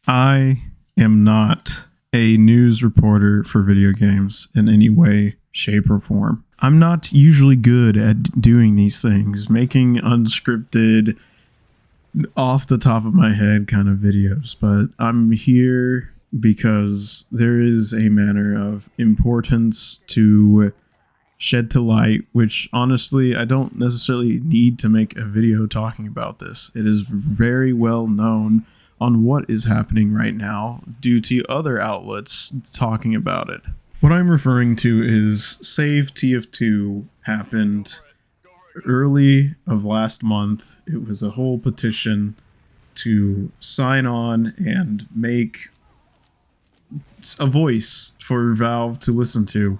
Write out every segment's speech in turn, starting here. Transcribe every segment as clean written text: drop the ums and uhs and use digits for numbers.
I am not a news reporter for video games in any way, shape, or form. I'm not usually good at doing these things, making unscripted, off the top of my head kind of videos, but I'm here because there is a matter of importance to shed to light, which honestly, I don't necessarily need to make a video talking about this. It is very well known on what is happening right now due to other outlets talking about it. What I'm referring to is Save TF2 happened early of last month. It was a whole petition to sign on and make a voice for Valve to listen to.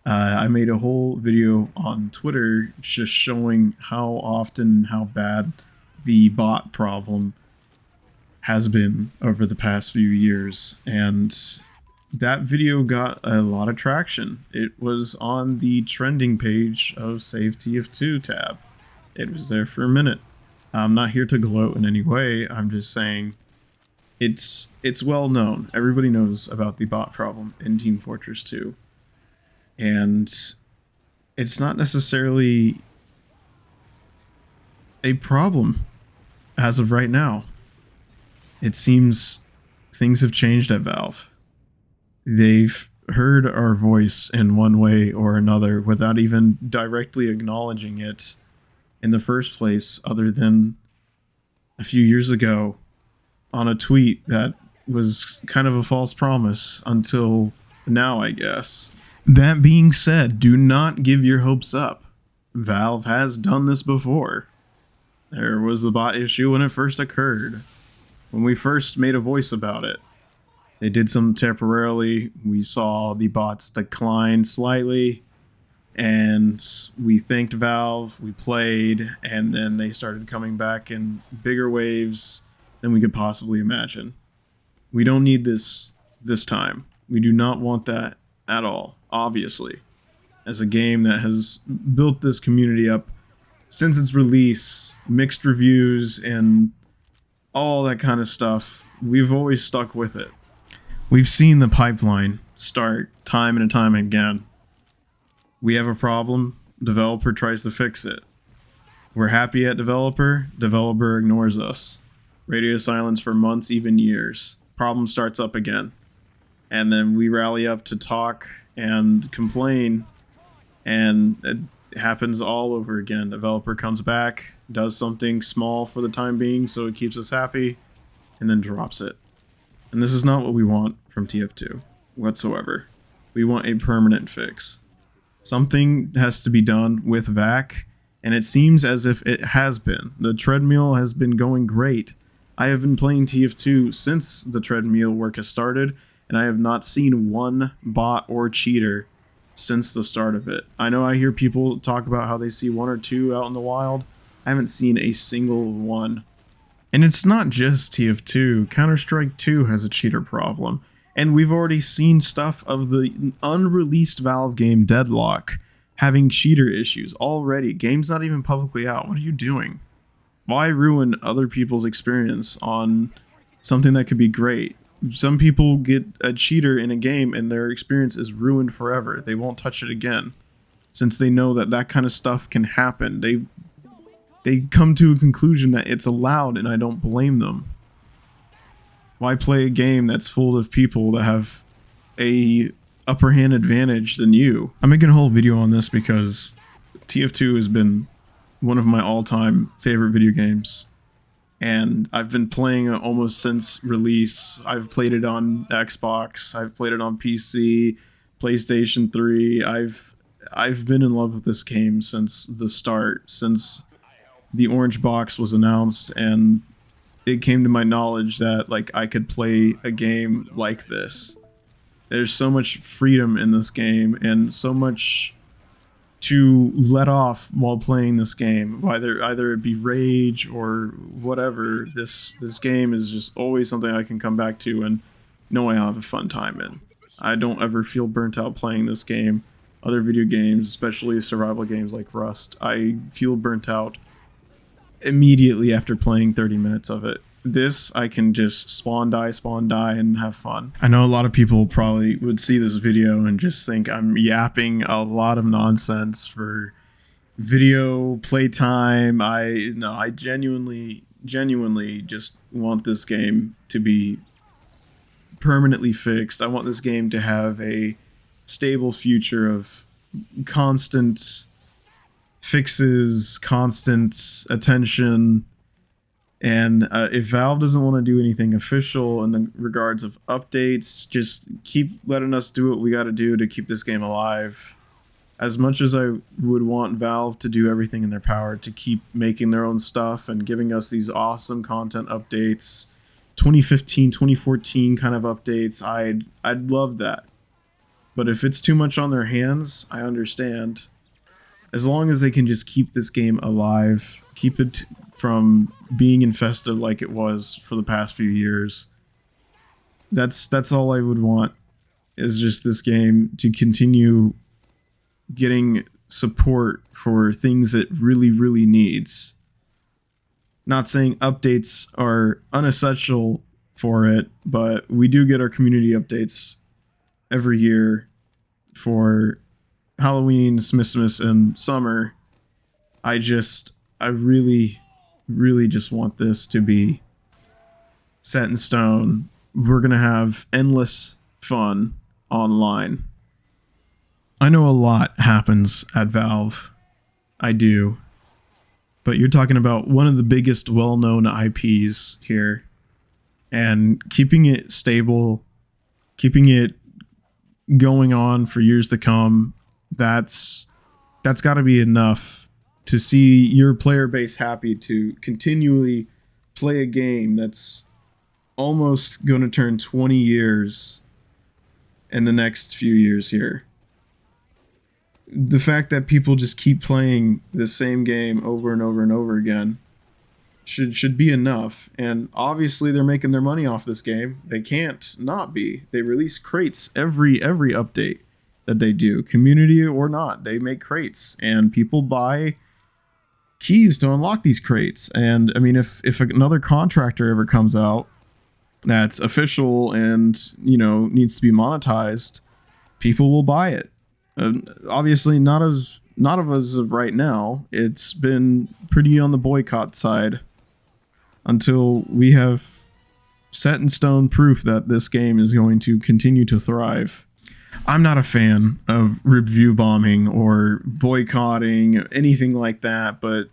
I made a whole video on Twitter just showing how often and how bad the bot problem has been over the past few years, and that video got a lot of traction. It was on the trending page of Save TF2 tab. It was there for a minute. I'm not here to gloat in any way. I'm just saying it's well known. Everybody knows about the bot problem in Team Fortress 2. And it's not necessarily a problem as of right now. It seems things have changed at Valve. They've heard our voice in one way or another without even directly acknowledging it in the first place, other than a few years ago on a tweet that was kind of a false promise until now, I guess. That being said, do not give your hopes up. Valve has done this before. There was the bot issue when it first occurred. When we first made a voice about it, they did something temporarily. We saw the bots decline slightly, and we thanked Valve, we played, and then they started coming back in bigger waves than we could possibly imagine. We don't need this time. We do not want that at all, obviously. As a game that has built this community up since its release, mixed reviews, and all that kind of stuff, we've always stuck with it. We've seen the pipeline start time and time again. We have a problem, developer tries to fix it. We're happy at developer ignores us. Radio silence for months, even years. Problem starts up again. And then we rally up to talk and complain, and it happens all over again. Developer comes back, does something small for the time being so it keeps us happy, and then drops it. And this is not what we want from TF2 whatsoever. We want a permanent fix. Something has to be done with VAC, and it seems as if it has been. The treadmill has been going great. I have been playing TF2 since the treadmill work has started, and I have not seen one bot or cheater since the start of it. I know I hear people talk about how they see one or two out in the wild. I haven't seen a single one. And it's not just TF2. Counter-Strike 2 has a cheater problem. And we've already seen stuff of the unreleased Valve game Deadlock having cheater issues already. Game's not even publicly out. What are you doing? Why ruin other people's experience on something that could be great? Some people get a cheater in a game and their experience is ruined forever. They won't touch it again, since they know that that kind of stuff can happen. They come to a conclusion that it's allowed, and I don't blame them. Why play a game that's full of people that have a upper hand advantage than you? I'm making a whole video on this because TF2 has been one of my all-time favorite video games, and I've been playing it almost since release. I've played it on Xbox, I've played it on PC, PlayStation 3. I've been in love with this game since the start, since the orange box was announced and it came to my knowledge that like I could play a game like this. There's so much freedom in this game and so much to let off while playing this game. Either it be rage or whatever. This game is just always something I can come back to and know I have a fun time in. I don't ever feel burnt out playing this game. Other video games, especially survival games like Rust, I feel burnt out immediately after playing 30 minutes of it. this, I can just spawn, die, and have fun. I know a lot of people probably would see this video and just think I'm yapping a lot of nonsense for video playtime. I genuinely just want this game to be permanently fixed. I want this game to have a stable future of constant fixes, constant attention. And if Valve doesn't want to do anything official in the regards of updates, just keep letting us do what we got to do to keep this game alive. As much as I would want Valve to do everything in their power to keep making their own stuff and giving us these awesome content updates, 2015, 2014 kind of updates, I'd love that. But if it's too much on their hands, I understand. As long as they can just keep this game alive, keep it from being infested like it was for the past few years, that's all I would want, is just this game to continue getting support for things it really needs. Not saying updates are unessential for it, but we do get our community updates every year for Halloween, Christmas, and summer. I really just want this to be set in stone. We're gonna have endless fun online. I know a lot happens at Valve. I do. But you're talking about one of the biggest well-known IPs here. And keeping it stable, keeping it going on for years to come, that's got to be enough to see your player base happy to continually play a game that's almost going to turn 20 years in the next few years here. The fact that people just keep playing the same game over and over and over again should be enough. And obviously they're making their money off this game. They can't not be. They release crates every update that they do, community or not. They make crates and people buy keys to unlock these crates. And I mean, if another contractor ever comes out that's official and, you know, needs to be monetized, people will buy it. Obviously not of us of right now. It's been pretty on the boycott side until we have set in stone proof that this game is going to continue to thrive. I'm not a fan of review bombing or boycotting, anything like that, but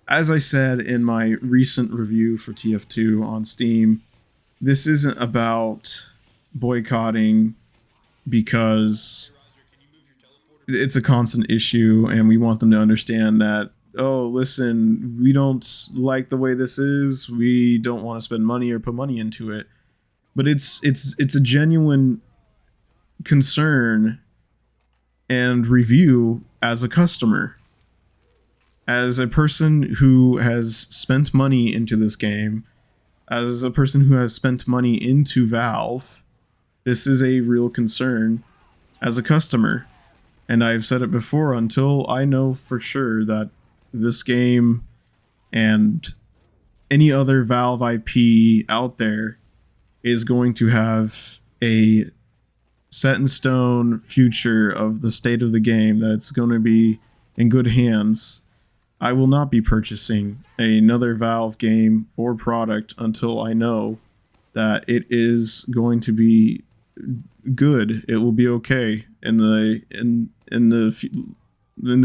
as I said in my recent review for TF2 on Steam, this isn't about boycotting because it's a constant issue and we want them to understand that, oh, listen, we don't like the way this is, we don't want to spend money or put money into it. But it's a genuine concern and review as a customer. As a person who has spent money into this game, as a person who has spent money into Valve, this is a real concern as a customer. And I've said it before, until I know for sure that this game and any other Valve IP out there is going to have a set in stone future of the state of the game, that it's going to be in good hands, I will not be purchasing another Valve game or product until I know that it is going to be good. It will be okay in the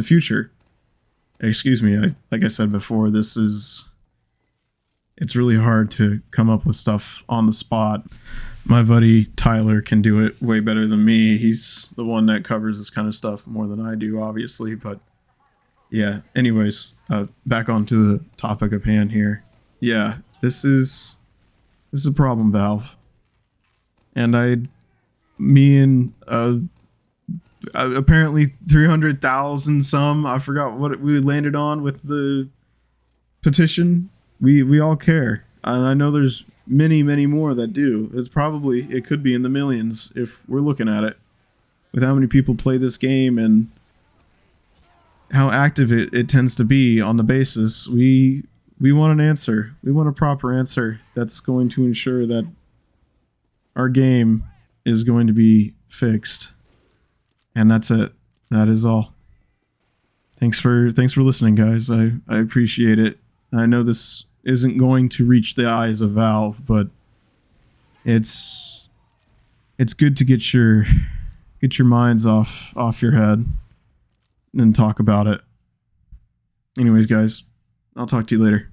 future. Excuse me. Like I said before, it's really hard to come up with stuff on the spot. My buddy Tyler can do it way better than me. He's the one that covers this kind of stuff more than I do, obviously. But yeah, anyways, back onto the topic of hand here. Yeah, this is a problem, Valve. And apparently 300,000 some, I forgot what we landed on with the petition. We all care. And I know there's many more that do. It could be in the millions if we're looking at it, with how many people play this game and how active it tends to be on the basis. We We want an answer. We want a proper answer that's going to ensure that our game is going to be fixed. And that's it. That is all. Thanks for listening, guys. I appreciate it. I know this isn't going to reach the eyes of Valve, but it's good to get your minds off your head and talk about it. Anyways, guys, I'll talk to you later.